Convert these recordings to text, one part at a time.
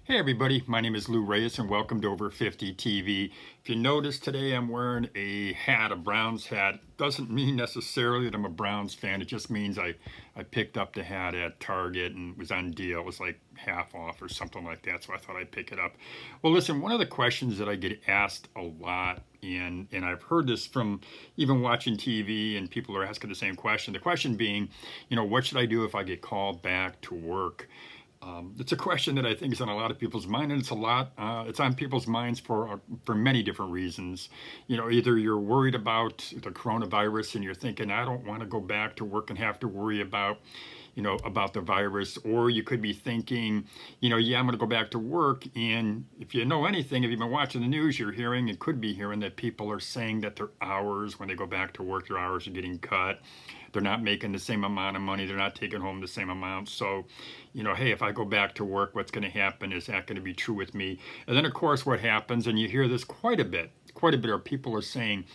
Hey everybody, my name is Lou Reyes and welcome to Over 50 TV. If you notice today I'm wearing a hat, a Browns hat. Doesn't mean necessarily that I'm a Browns fan. It just means I picked up the hat at Target and it was on deal. It was like half off or something like that, so I thought I'd pick it up. Well, listen, one of the questions that I get asked a lot, and I've heard this from even watching TV, and people are asking the same question. The question being, what should I do if I get called back to work? It's a question that I think is on a lot of people's mind, and it's on people's minds for many different reasons. Either you're worried about the coronavirus and you're thinking, I don't want to go back to work and have to worry about the virus, or you could be thinking, yeah, I'm going to go back to work. And if you know anything, if you've been watching the news, you could be hearing that people are saying that their hours, when they go back to work, their hours are getting cut. They're not making the same amount of money. They're not taking home the same amount. So, hey, if I go back to work, what's going to happen? Is that going to be true with me? And then, of course, what happens, and you hear this quite a bit, are people are saying,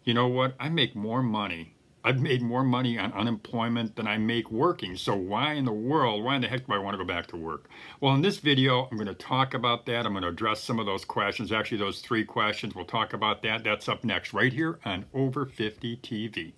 you know what, I make more money. I've made more money on unemployment than I make working. So why in the heck do I want to go back to work? Well, in this video, I'm going to talk about that. I'm going to address some of those questions. Actually, those 3 questions. We'll talk about that. That's up next right here on Over 50 TV.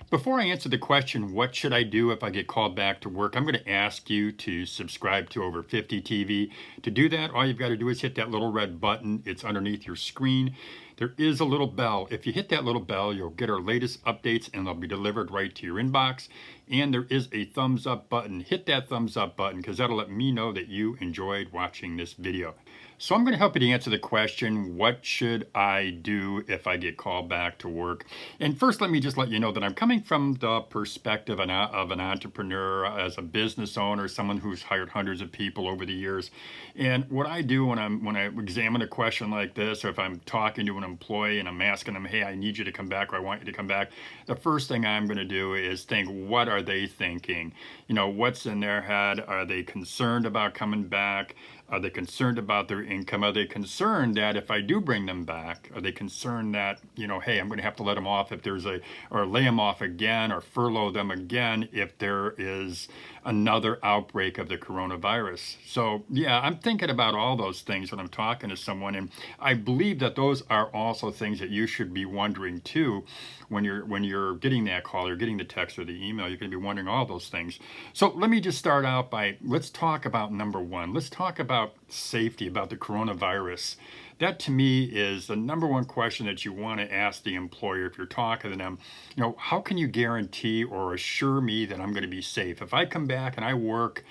Before I answer the question, what should I do if I get called back to work, I'm going to ask you to subscribe to Over 50 TV. To do that, all you've got to do is hit that little red button. It's underneath your screen. There is a little bell. If you hit that little bell, you'll get our latest updates and they'll be delivered right to your inbox. And there is a thumbs up button. Hit that thumbs up button because that'll let me know that you enjoyed watching this video. So I'm going to help you to answer the question, what should I do if I get called back to work? And first, let me just let you know that I'm coming from the perspective of an entrepreneur, as a business owner, someone who's hired hundreds of people over the years. And what I do when I examine a question like this, or if I'm talking to an employee and I'm asking them, hey, I need you to come back, or I want you to come back, the first thing I'm going to do is think, what are they thinking? What's in their head? Are they concerned about coming back? Are they concerned about their income? Are they concerned that if I do bring them back, are they concerned that, hey, I'm going to have to let them off or lay them off again, or furlough them again if there is another outbreak of the coronavirus? So yeah, I'm thinking about all those things when I'm talking to someone, and I believe that those are also things that you should be wondering too when you're getting that call or getting the text or the email. You're going to be wondering all those things. So let me just start out by, let's talk about number 1. Let's talk about safety, about the coronavirus. That to me is the number 1 question that you want to ask the employer if you're talking to them. How can you guarantee or assure me that I'm going to be safe? If I come back and I work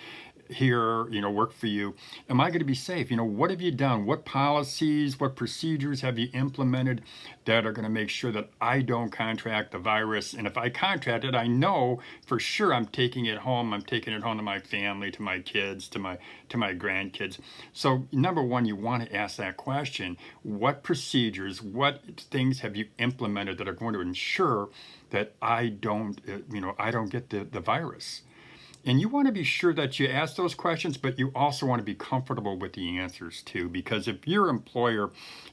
here, work for you, am I going to be safe? What have you done? What policies, what procedures have you implemented that are going to make sure that I don't contract the virus? And if I contract it, I know for sure I'm taking it home. I'm taking it home to my family, to my kids, to my grandkids. So number 1, you want to ask that question. What procedures, what things have you implemented that are going to ensure that I don't get the virus? And you want to be sure that you ask those questions, but you also want to be comfortable with the answers too, because if your employer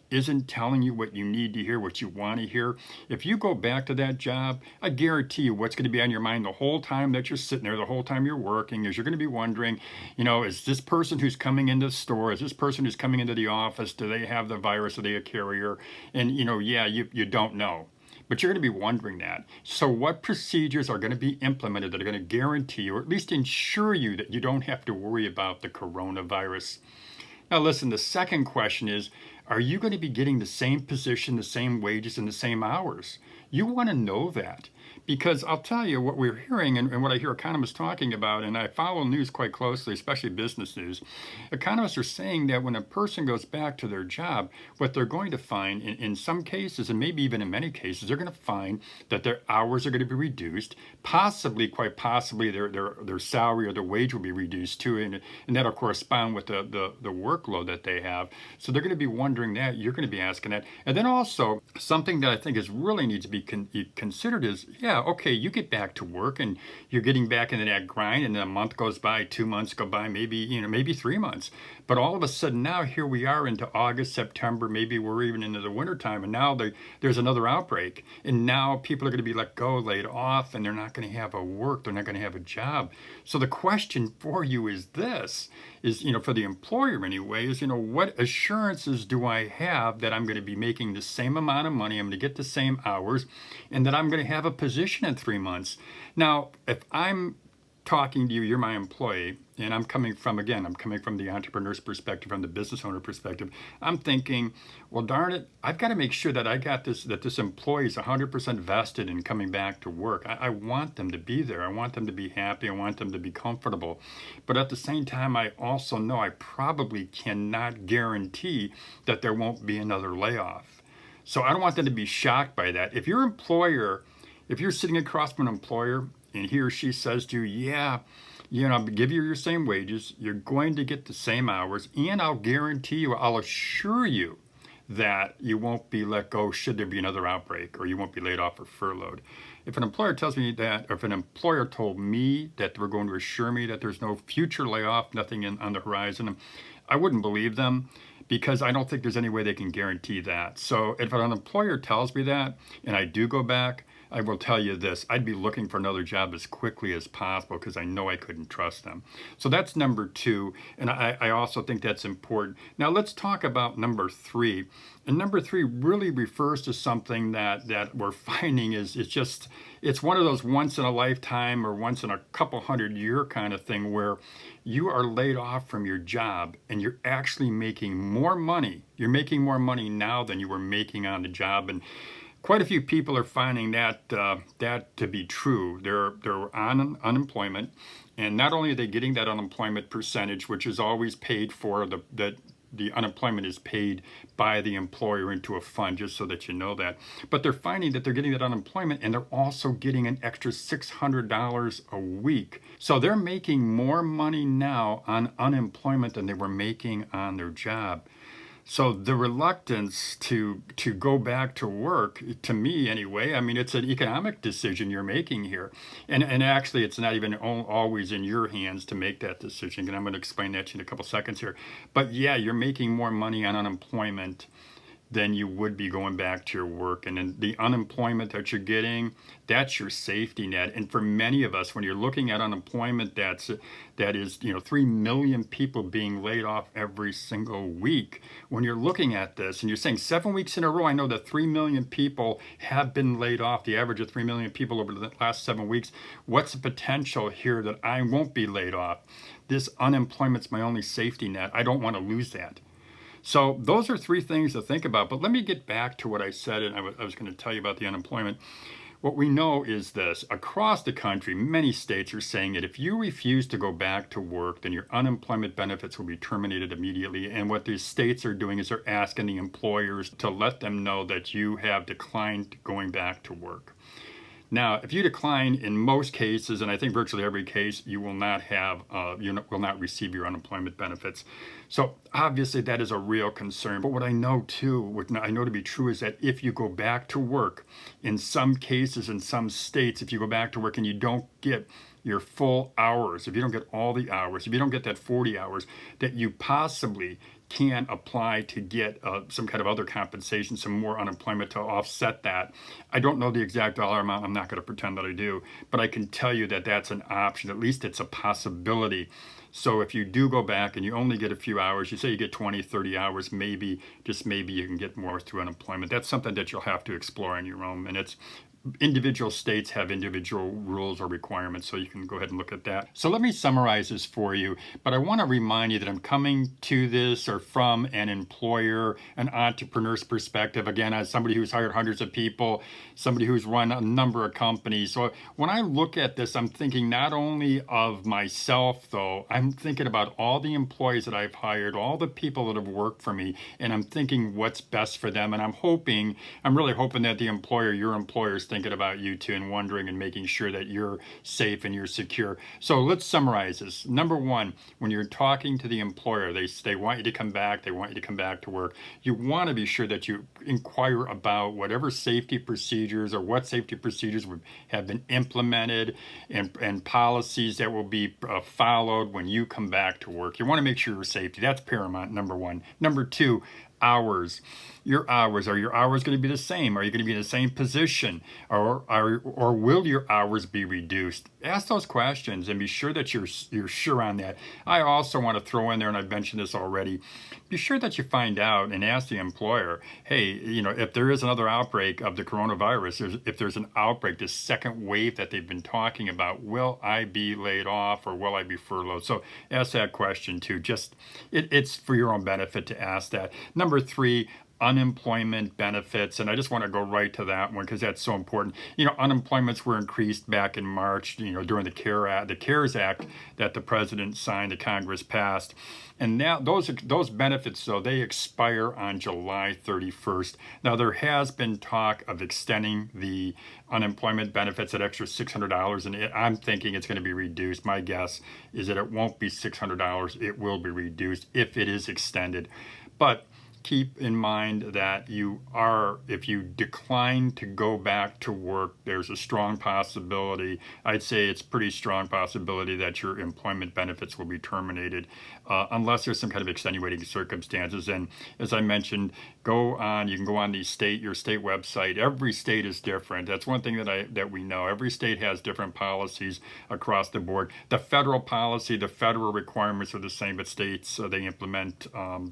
isn't telling you what you need to hear, what you want to hear, if you go back to that job, I guarantee you what's going to be on your mind the whole time that you're sitting there, the whole time you're working, is you're going to be wondering, is this person who's coming into the store, is this person who's coming into the office, do they have the virus, are they a carrier? And, you don't know. But you're going to be wondering that. So what procedures are going to be implemented that are going to guarantee, or at least ensure you, that you don't have to worry about the coronavirus? Now listen, the second question is, are you going to be getting the same position, the same wages, and the same hours? You want to know that. Because I'll tell you what we're hearing and what I hear economists talking about, and I follow news quite closely, especially business news. Economists are saying that when a person goes back to their job, what they're going to find in some cases, and maybe even in many cases, they're going to find that their hours are going to be reduced, quite possibly their salary or their wage will be reduced too, and that'll correspond with the workload that they have. So they're going to be wondering that, you're going to be asking that. And then also, something that I think really needs to be considered is, yeah, okay, you get back to work and you're getting back into that grind, and then a month goes by, 2 months go by, maybe 3 months. But all of a sudden now here we are into August, September, maybe we're even into the wintertime, and now there's another outbreak. And now people are going to be let go, laid off, and they're not going to have a work, they're not going to have a job. So the question for you is this, is, for the employer anyway, is, what assurances do I have that I'm going to be making the same amount of money, I'm going to get the same hours, and that I'm going to have a position in 3 months? Now, if I'm talking to you, you're my employee, and I'm coming from the entrepreneur's perspective, from the business owner perspective. I'm thinking, well, darn it, I've got to make sure that this employee is 100% vested in coming back to work. I want them to be there. I want them to be happy. I want them to be comfortable. But at the same time, I also know I probably cannot guarantee that there won't be another layoff. So I don't want them to be shocked by that. If you're sitting across from an employer and he or she says to you, yeah, I'll give you your same wages, you're going to get the same hours, and I'll assure you that you won't be let go should there be another outbreak, or you won't be laid off or furloughed. If an employer tells me that, or if an employer told me that they were going to assure me that there's no future layoff, nothing on the horizon, I wouldn't believe them, because I don't think there's any way they can guarantee that. So if an employer tells me that, and I do go back, I will tell you this, I'd be looking for another job as quickly as possible, because I know I couldn't trust them. So that's number two, and I also think that's important. Now let's talk about number three. And number three really refers to something that we're finding it's one of those once in a lifetime or once in a couple 100-year kind of thing, where you are laid off from your job and you're actually making more money. You're making more money now than you were making on the job. And quite a few people are finding that to be true. They're on unemployment, and not only are they getting that unemployment percentage, which is always paid for, the unemployment is paid by the employer into a fund, just so that you know that, but they're finding that they're getting that unemployment, and they're also getting an extra $600 a week. So they're making more money now on unemployment than they were making on their job. So the reluctance to go back to work, to me anyway, I mean, it's an economic decision you're making here. And actually, it's not even always in your hands to make that decision. And I'm going to explain that to you in a couple seconds here. But yeah, you're making more money on unemployment than you would be going back to your work. And then the unemployment that you're getting, that's your safety net. And for many of us, when you're looking at unemployment, that is 3 million people being laid off every single week. When you're looking at this and you're saying 7 weeks in a row, I know that 3 million people have been laid off, the average of 3 million people over the last 7 weeks. What's the potential here that I won't be laid off? This unemployment's my only safety net. I don't want to lose that. So those are three things to think about. But let me get back to what I said, and I was going to tell you about the unemployment. What we know is this. Across the country, many states are saying that if you refuse to go back to work, then your unemployment benefits will be terminated immediately. And what these states are doing is they're asking the employers to let them know that you have declined going back to work. Now, if you decline in most cases, and I think virtually every case, you will not receive your unemployment benefits. So obviously that is a real concern. But what I know to be true is that if you go back to work, in some cases, in some states, if you go back to work and you don't get your full hours, if you don't get all the hours, if you don't get that 40 hours, that you possibly can apply to get some kind of other compensation, some more unemployment to offset that. I don't know the exact dollar amount. I'm not going to pretend that I do, but I can tell you that that's an option. At least it's a possibility. So if you do go back and you only get a few hours, you say you get 20, 30 hours, maybe you can get more through unemployment. That's something that you'll have to explore on your own. And it's individual states have individual rules or requirements, so you can go ahead and look at that. So let me summarize this for you, but I want to remind you that I'm coming to this or from an employer, an entrepreneur's perspective, again, as somebody who's hired hundreds of people, somebody who's run a number of companies. So when I look at this, I'm thinking not only of myself, though, I'm thinking about all the employees that I've hired, all the people that have worked for me, and I'm thinking what's best for them. And I'm really hoping that the employer, your employer, is thinking thinking about you too and wondering and making sure that you're safe and you're secure. So let's summarize this. Number one, when you're talking to the employer, they want you to come back, they want you to come back to work. You want to be sure that you inquire about whatever safety procedures or what safety procedures have been implemented and policies that will be followed when you come back to work. You want to make sure your safety. That's paramount, number one. Number two, hours. Your hours, are your hours going to be the same? Are you going to be in the same position? Or will your hours be reduced? Ask those questions and be sure that you're sure on that. I also want to throw in there, and I've mentioned this already, be sure that you find out and ask the employer, hey, if there is another outbreak of the coronavirus, if there's an outbreak, this second wave that they've been talking about, will I be laid off or will I be furloughed? So ask that question too. Just it's for your own benefit to ask that. Number three, unemployment benefits, and I just want to go right to that one because that's so important. Unemployments were increased back in March, during the CARES Act that the president signed, the Congress passed. And now those benefits, though, they expire on July 31st. Now, there has been talk of extending the unemployment benefits at extra $600, and I'm thinking it's going to be reduced. My guess is that it won't be $600. It will be reduced if it is extended. But keep in mind that if you decline to go back to work, there's a strong possibility, I'd say it's pretty strong possibility that your employment benefits will be terminated unless there's some kind of extenuating circumstances. And as I mentioned, you can go on your state website. Every state is different. That's one thing that we know. Every state has different policies across the board. The federal policy, the federal requirements are the same, but states, they implement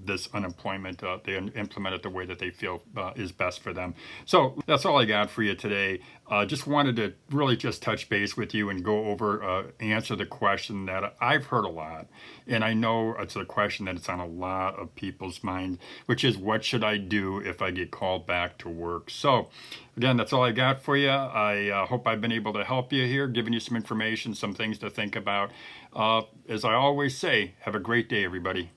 this unemployment they implement it the way that they feel is best for them. So that's all I got for you today. Just wanted to really just touch base with you and go over, answer the question that I've heard a lot. And I know it's a question that it's on a lot of people's mind, which is, what should I do if I get called back to work? So again, that's all I got for you. I hope I've been able to help you here, giving you some information, some things to think about. As I always say, have a great day, everybody.